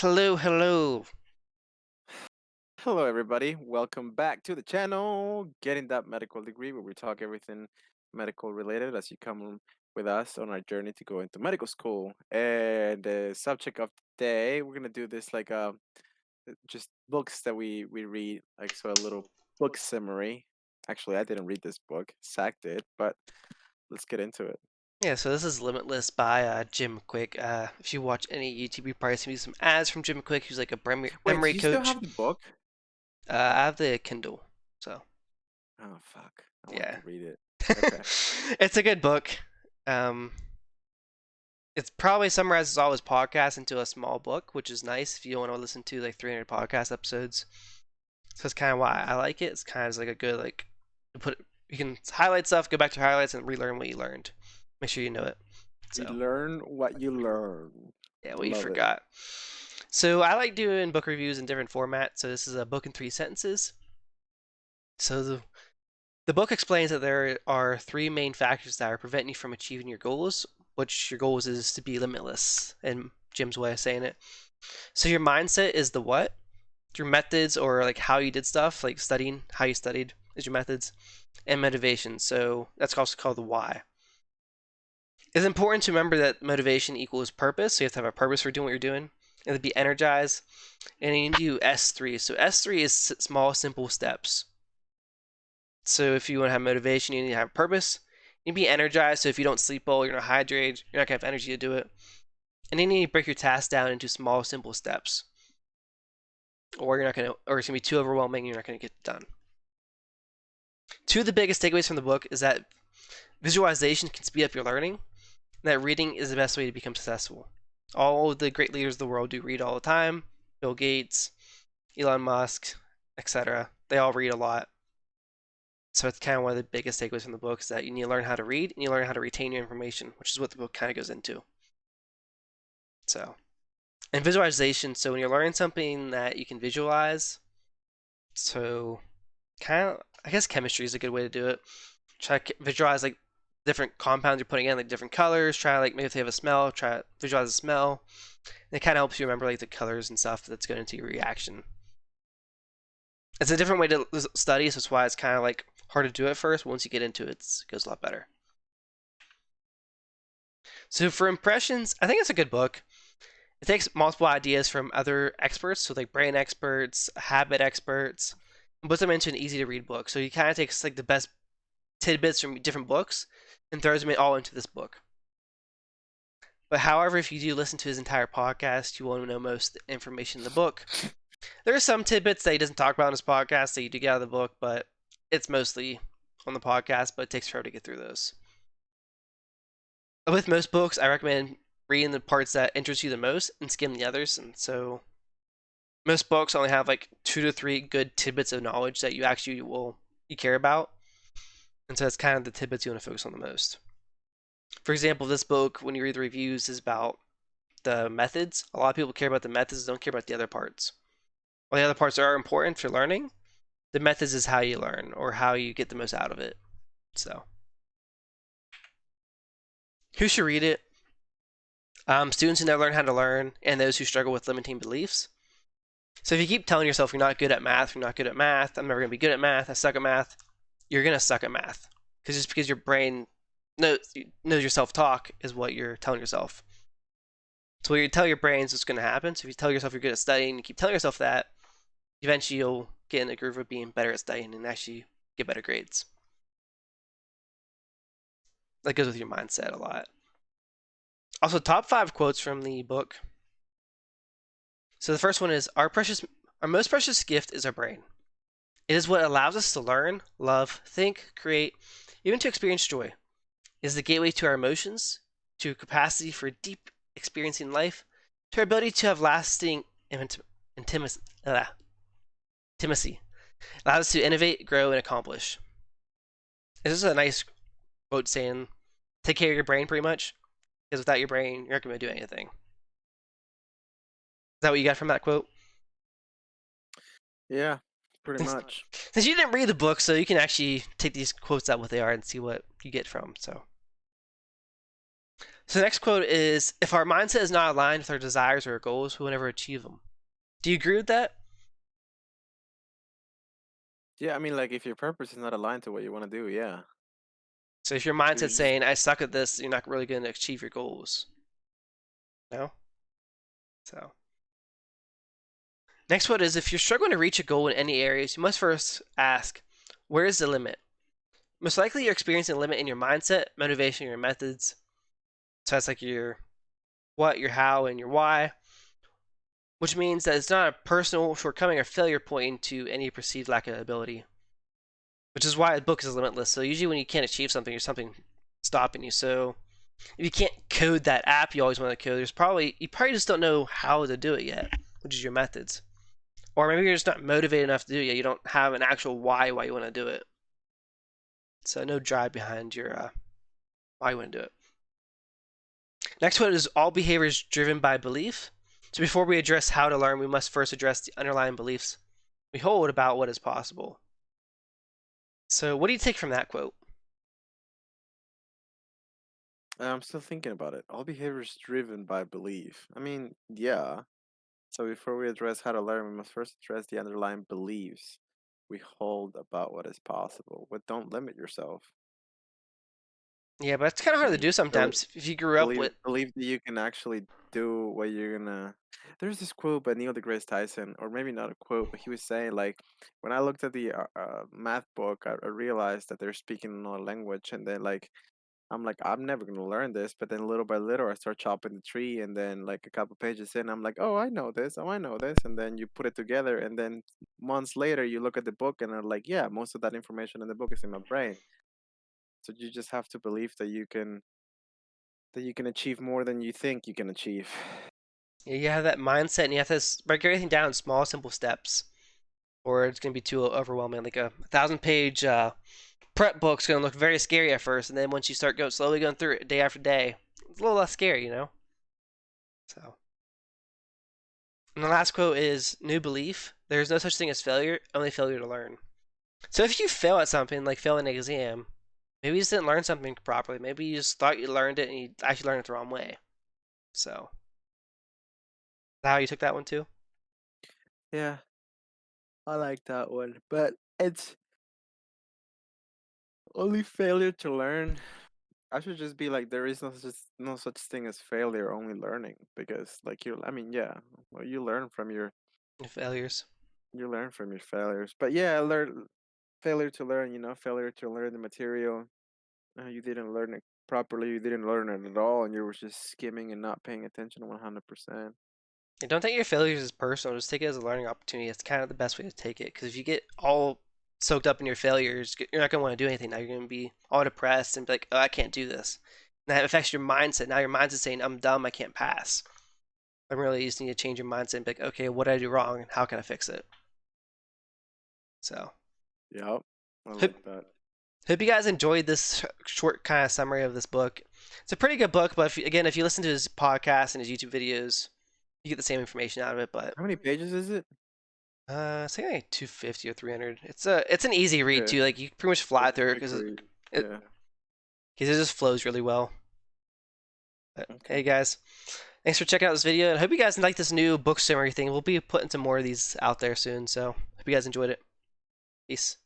Hello, hello. Hello, everybody. Welcome back to the channel, Getting That Medical Degree, where we talk everything medical related as you come with us on our journey to go into medical school. And the subject of today, we're gonna do this like just books that we read, like so a little book summary. Actually, I didn't read this book, Zach did, but let's get into it. Yeah, so this is Limitless by Jim Kwik. If you watch any YouTube, you probably see some ads from Jim Kwik, who's like a Wait, do memory you still coach. have the book? I have the Kindle, so Oh, fuck. I wanted yeah. to read it. Okay. It's a good book. Um, it's probably summarizes all his podcasts into a small book, which is nice if you want to listen to like 300 podcast episodes. So that's kind of why I like it. It's kind of like a good you can highlight stuff, go back to highlights, and relearn what you learned. Make sure you know it. You So learn what you learn. yeah, what you Love it. forgot. So I like doing book reviews in different formats. So this is a book in 3 sentences. So the book explains that there are three main factors that are preventing you from achieving your goals, which your goals is to be limitless, in Jim's way of saying it. So your mindset is the what, your methods or like how you did stuff, like studying, how you studied is your methods, and motivation. So that's also called the why. It's important to remember that motivation equals purpose. So you have to have a purpose for doing what you're doing and to be energized. And you need to do S3. So S3 is small, simple steps. So if you want to have motivation, you need to have purpose. You need to be energized. So if you don't sleep well, you're not hydrated, you're not going to have energy to do it. And you need to break your task down into small, simple steps. Or you're not going to, or it's going to be too overwhelming and you're not going to get it done. Two of the biggest takeaways from the book is that visualization can speed up your learning, and that reading is the best way to become successful. All of the great leaders of the world do read all the time. Bill Gates, Elon Musk, etc. They all read a lot. So it's kind of one of the biggest takeaways from the book is that you need to learn how to read and you learn how to retain your information, which is what the book kind of goes into. So, and visualization. So when you're learning something that you can visualize, so kind of, I guess chemistry is a good way to do it. Try to visualize like different compounds you're putting in, like different colors. Try like maybe if they have a smell, try to visualize the smell. And it kind of helps you remember like the colors and stuff that's going into your reaction. It's a different way to study, so that's why it's kind of like hard to do at first. Once you get into it, it goes a lot better. So for impressions, I think it's a good book. It takes multiple ideas from other experts, so like brain experts, habit experts, and puts them into an easy to read book. So he kind of takes like the best tidbits from different books and throws them all into this book. But however, if you do listen to his entire podcast, you won't know most of the information in the book. There are some tidbits that he doesn't talk about in his podcast that you do get out of the book, but it's mostly on the podcast, but it takes forever to get through those. With most books, I recommend reading the parts that interest you the most and skim the others. And so most books only have like 2 to 3 good tidbits of knowledge that you care about. And so that's kind of the tidbits you want to focus on the most. For example, this book, when you read the reviews, is about the methods. A lot of people care about the methods, don't care about the other parts. While the other parts are important for learning, the methods is how you learn or how you get the most out of it. So, who should read it? Students who never learn how to learn and those who struggle with limiting beliefs. So if you keep telling yourself you're not good at math, you're not good at math, I'm never going to be good at math, I suck at math, you're going to suck at math. Because just because your brain knows your self-talk is what you're telling yourself. So what you tell your brain is what's going to happen. So if you tell yourself you're good at studying, you keep telling yourself that, eventually you'll get in the groove of being better at studying and actually get better grades. That goes with your mindset a lot. Also, top 5 quotes from the book. So the first one is our most precious gift is our brain. It is what allows us to learn, love, think, create, even to experience joy. It is the gateway to our emotions, to capacity for deep experiencing life, to our ability to have lasting intimacy. Intimacy. It allows us to innovate, grow, and accomplish. This is a nice quote saying, take care of your brain pretty much, because without your brain, you're not going to do anything. Is that what you got from that quote? Yeah, pretty much. Since you didn't read the book, so you can actually take these quotes out what they are and see what you get from. So So the next quote is, "If our mindset is not aligned with our desires or our goals, we will never achieve them." Do you agree with that? Yeah, I mean, like if your purpose is not aligned to what you want to do, yeah. So if your So you mindset's just saying, "I suck at this," you're not really going to achieve your goals. No? So next quote is, "If you're struggling to reach a goal in any areas, you must first ask, where is the limit? Most likely you're experiencing a limit in your mindset, motivation, your methods." So that's like your what, your how, and your why, which means that it's not a personal shortcoming or failure pointing to any perceived lack of ability, which is why the book is limitless. So usually when you can't achieve something, there's something stopping you. So if you can't code that app you always want to code, you probably just don't know how to do it yet, which is your methods. Or maybe you're just not motivated enough to do it yet. You don't have an actual why you want to do it. So no drive behind your why you want to do it. Next one is, all behavior is driven by belief. So before we address how to learn, we must first address the underlying beliefs we hold about what is possible. So what do you take from that quote? I'm still thinking about it. All behavior is driven by belief. I mean, yeah. So before we address how to learn, we must first address the underlying beliefs we hold about what is possible. But don't limit yourself. Yeah, but it's kind of I hard to mean, do sometimes if you grew up with. believe that you can actually do what you're gonna. There's this quote by Neil deGrasse Tyson, or maybe not a quote, but he was saying like, when I looked at the math book, I realized that they're speaking another language, and then like I'm like, I'm never gonna learn this. But then little by little, I start chopping the tree, and then like a couple pages in, I'm like, oh, I know this. Oh, I know this. And then you put it together, and then months later, you look at the book, and are like, yeah, most of that information in the book is in my brain. So you just have to believe that you can achieve more than you think you can achieve. You have that mindset, and you have to break everything down in small, simple steps, or it's going to be too overwhelming. Like a 1,000-page prep book's going to look very scary at first, and then once you start slowly going through it day after day, it's a little less scary. So, and the last quote is, "New belief: there is no such thing as failure, only failure to learn." So if you fail at something, like fail an exam, maybe you just didn't learn something properly. Maybe you just thought you learned it and you actually learned it the wrong way. So, is that how you took that one too? Yeah, I like that one. But it's only failure to learn. I should just be like, there is no such thing as failure, only learning. Because like I mean, yeah, well, Failures. you learn from your failures. But yeah, learn failure to learn. Failure to learn the material. You didn't learn it properly. You didn't learn it at all, and you were just skimming and not paying attention 100%. And don't take your failures as personal. Just take it as a learning opportunity. It's kind of the best way to take it. Because if you get all soaked up in your failures, you're not going to want to do anything. Now you're going to be all depressed and be like, "Oh, I can't do this." And that affects your mindset. Now your mindset's saying, "I'm dumb. I can't pass." I really just need to change your mindset and be like, "Okay, what did I do wrong, and how can I fix it?" So, Yep, I hope like that. hope you guys enjoyed this short kind of summary of this book. It's a pretty good book, but if you listen to his podcast and his YouTube videos, you get the same information out of it. But How many pages is it? it's like 250 or 300. It's an easy read Okay, too. Like you pretty much fly it's a through it quick read. it, Yeah. cause it just flows really well. But, Okay. hey guys, thanks for checking out this video, and I hope you guys like this new book summary thing. We'll be putting some more of these out there soon. So hope you guys enjoyed it. Peace.